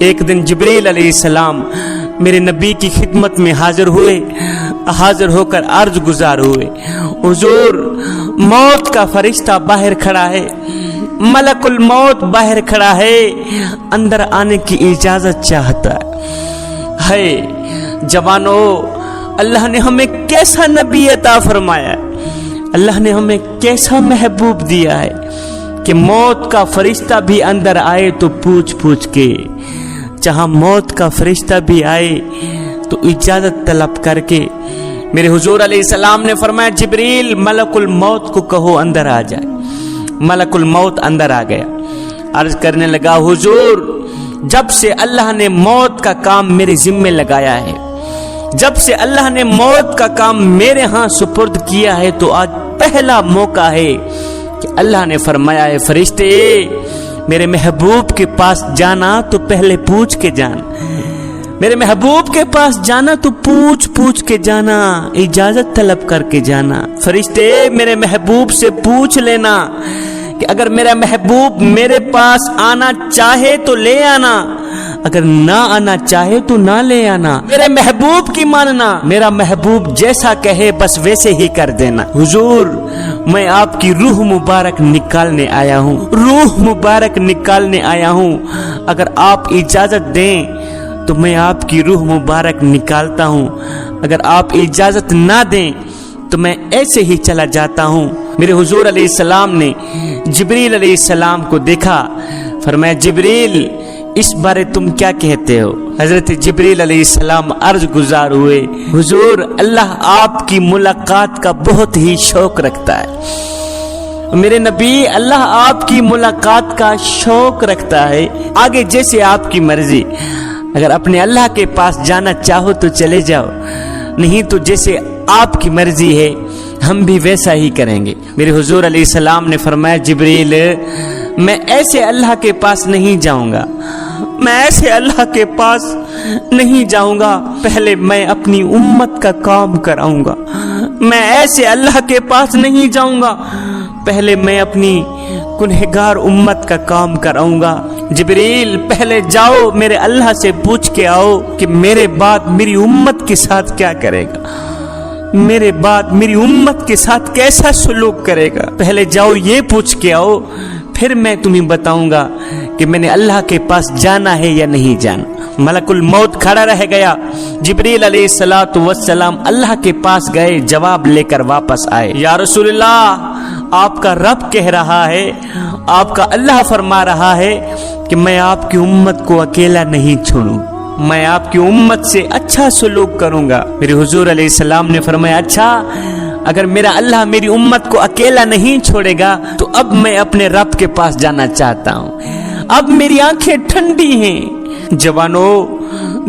ایک دن جبریل علیہ السلام میرے نبی کی خدمت میں حاضر ہوئے، حاضر ہو کر عرض گزار ہوئے، حضور موت کا فرشتہ باہر کھڑا ہے، ملک الموت باہر کھڑا ہے، اندر آنے کی اجازت چاہتا ہے۔ جوانو، اللہ نے ہمیں کیسا نبی عطا فرمایا ہے، اللہ نے ہمیں کیسا محبوب دیا ہے کہ موت کا فرشتہ بھی اندر آئے تو پوچھ پوچھ کے، جہاں موت کا فرشتہ بھی آئے تو اجازت طلب کر کے۔ میرے حضور علیہ السلام نے فرمایا جبریل ملک الموت کو کہو اندر آ جائے۔ ملک الموت اندر آ گیا، عرض کرنے لگا حضور جب سے اللہ نے موت کا کام میرے ذمے لگایا ہے، جب سے اللہ نے موت کا کام میرے ہاں سپرد کیا ہے تو آج پہلا موقع ہے کہ اللہ نے فرمایا ہے فرشتے میرے محبوب کے پاس جانا تو پہلے پوچھ کے جان، میرے محبوب کے پاس جانا تو پوچھ پوچھ کے جانا، اجازت طلب کر کے جانا۔ فرشتے میرے محبوب سے پوچھ لینا کہ اگر میرا محبوب میرے پاس آنا چاہے تو لے آنا، اگر نہ آنا چاہے تو نہ لے آنا، میرے محبوب کی ماننا، میرا محبوب جیسا کہے بس ویسے ہی کر دینا۔ حضور میں آپ کی روح مبارک نکالنے آیا ہوں، روح مبارک نکالنے آیا ہوں، اگر آپ اجازت دیں تو میں آپ کی روح مبارک نکالتا ہوں، اگر آپ اجازت نہ دیں تو میں ایسے ہی چلا جاتا ہوں۔ میرے حضور علیہ السلام نے جبریل علیہ السلام کو دیکھا، فرمایا جبریل اس بارے تم کیا کہتے ہو؟ حضرت جبریل علیہ السلام عرض گزار ہوئے حضور اللہ آپ کی ملاقات کا بہت ہی شوق رکھتا ہے، میرے نبی اللہ آپ کی ملاقات کا شوق رکھتا ہے، آگے جیسے آپ کی مرضی، اگر اپنے اللہ کے پاس جانا چاہو تو چلے جاؤ، نہیں تو جیسے آپ کی مرضی ہے ہم بھی ویسا ہی کریں گے۔ میرے حضور علیہ السلام نے فرمایا جبریل میں ایسے اللہ کے پاس نہیں جاؤں گا، میں ایسے اللہ کے پاس نہیں جاؤں گا، پہلے میں اپنی امت کا کام کراؤں گا، میں ایسے اللہ کے پاس نہیں جاؤں گا، پہلے میں اپنی گنہگار امت کا کام کراؤں گا۔ جبریل پہلے جاؤ میرے اللہ سے پوچھ کے آؤ کہ میرے بعد میری امت کے ساتھ کیا کرے گا، میرے بعد میری امت کے ساتھ کیسا سلوک کرے گا، پہلے جاؤ یہ پوچھ کے آؤ، پھر میں تمہیں بتاؤں گا کہ میں نے اللہ کے پاس جانا ہے یا نہیں جانا۔ ملک الموت کھڑا رہ گیا، جبریل علیہ السلام اللہ کے پاس گئے، جواب لے کر واپس آئے، یا رسول اللہ آپ کا رب کہہ رہا ہے، آپ کا اللہ فرما رہا ہے کہ میں آپ کی امت کو اکیلا نہیں چھوڑوں، میں آپ کی امت سے اچھا سلوک کروں گا۔ میرے حضور علیہ السلام نے فرمایا اچھا اگر میرا اللہ میری امت کو اکیلا نہیں چھوڑے گا تو اب میں اپنے رب کے پاس جانا چاہتا ہوں، اب میری آنکھیں ٹھنڈی ہیں۔ جوانو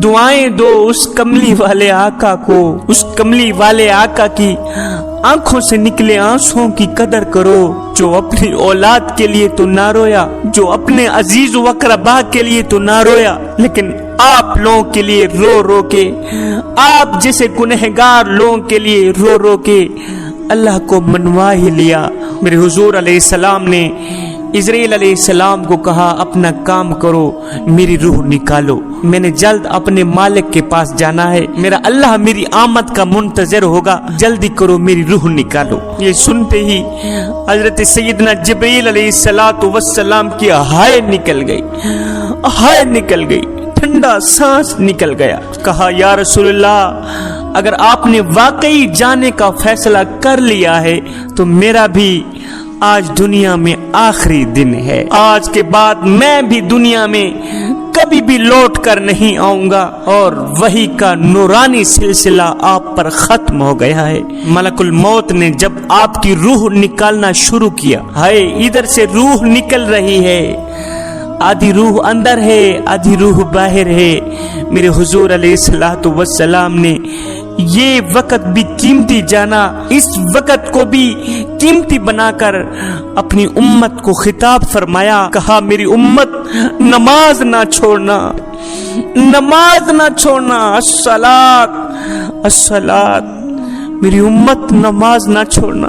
دعائیں دو اس کملی والے آقا کو، اس کملی والے آقا کی آنکھوں سے نکلے آنسوں کی قدر کرو، جو اپنی اولاد کے لیے تو نہ رویا، جو اپنے عزیز و اقربا کے لیے تو نہ رویا، لیکن آپ لوگوں کے لیے رو رو کے، آپ جیسے گنہگار لوگوں کے لیے رو رو کے اللہ کو منوا ہی لیا۔ میرے حضور علیہ السلام نے اسرائیل علیہ السلام کو کہا اپنا کام کرو، میری روح نکالو، میں نے جلد اپنے مالک کے پاس جانا ہے، میرا اللہ میری آمد کا منتظر ہوگا، جلدی کرو میری روح نکالو۔ یہ سنتے ہی حضرت سیدنا جبریل علیہ السلام کی ہائے نکل گئی، ہائے نکل گئی، ٹھنڈا سانس نکل گیا۔ کہا یا رسول اللہ اگر آپ نے واقعی جانے کا فیصلہ کر لیا ہے تو میرا بھی آج دنیا میں آخری دن ہے، آج کے بعد میں بھی دنیا میں کبھی بھی لوٹ کر نہیں آؤں گا، اور وحی کا نورانی سلسلہ آپ پر ختم ہو گیا ہے۔ ملک الموت نے جب آپ کی روح نکالنا شروع کیا، ہائے ادھر سے روح نکل رہی ہے، آدھی روح اندر ہے آدھی روح باہر ہے۔ میرے حضور علیہ السلام نے یہ وقت بھی قیمتی جانا، اس وقت کو بھی قیمتی بنا کر اپنی امت کو خطاب فرمایا، کہا میری امت نماز نہ چھوڑنا، نماز نہ چھوڑنا، الصلاۃ الصلاۃ، میری امت نماز نہ چھوڑنا۔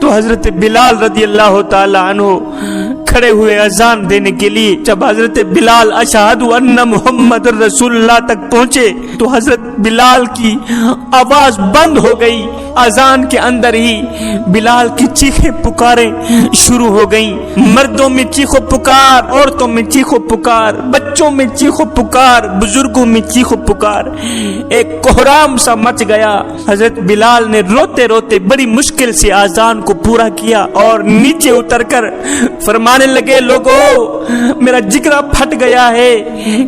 تو حضرت بلال رضی اللہ تعالی عنہ کھڑے ہوئے اذان دینے کے لیے. جب حضرت بلال اشہد ان محمد رسول اللہ تک پہنچے تو حضرت بلال کی آواز بند ہو گئی. اذان کے اندر ہی بلال کی چیخیں پکاریں شروع ہو گئیں. مردوں میں چیخو پکار، عورتوں میں چیخو پکار، بچوں میں چیخو پکار، بزرگوں میں چیخو پکار. ایک کوہرام سا مچ گیا. حضرت بلال نے روتے روتے بڑی مشکل سے اذان کو پورا کیا اور نیچے اتر کر فرمانے لگے، لوگو میرا جگرا پھٹ گیا ہے،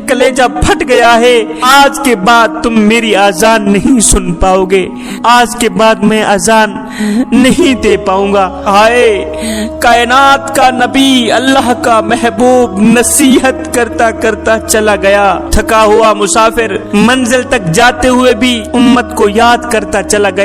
کلیجہ پھٹ گیا ہے. آج کے بعد تم میری اذان نہیں سن پاؤ گے، آج کے بعد میں اذان نہیں دے پاؤں گا. ہائے کائنات کا نبی، اللہ کا محبوب نصیحت کرتا کرتا چلا گیا. تھکا ہوا مسافر منزل تک جاتے ہوئے بھی امت کو یاد کرتا چلا گیا.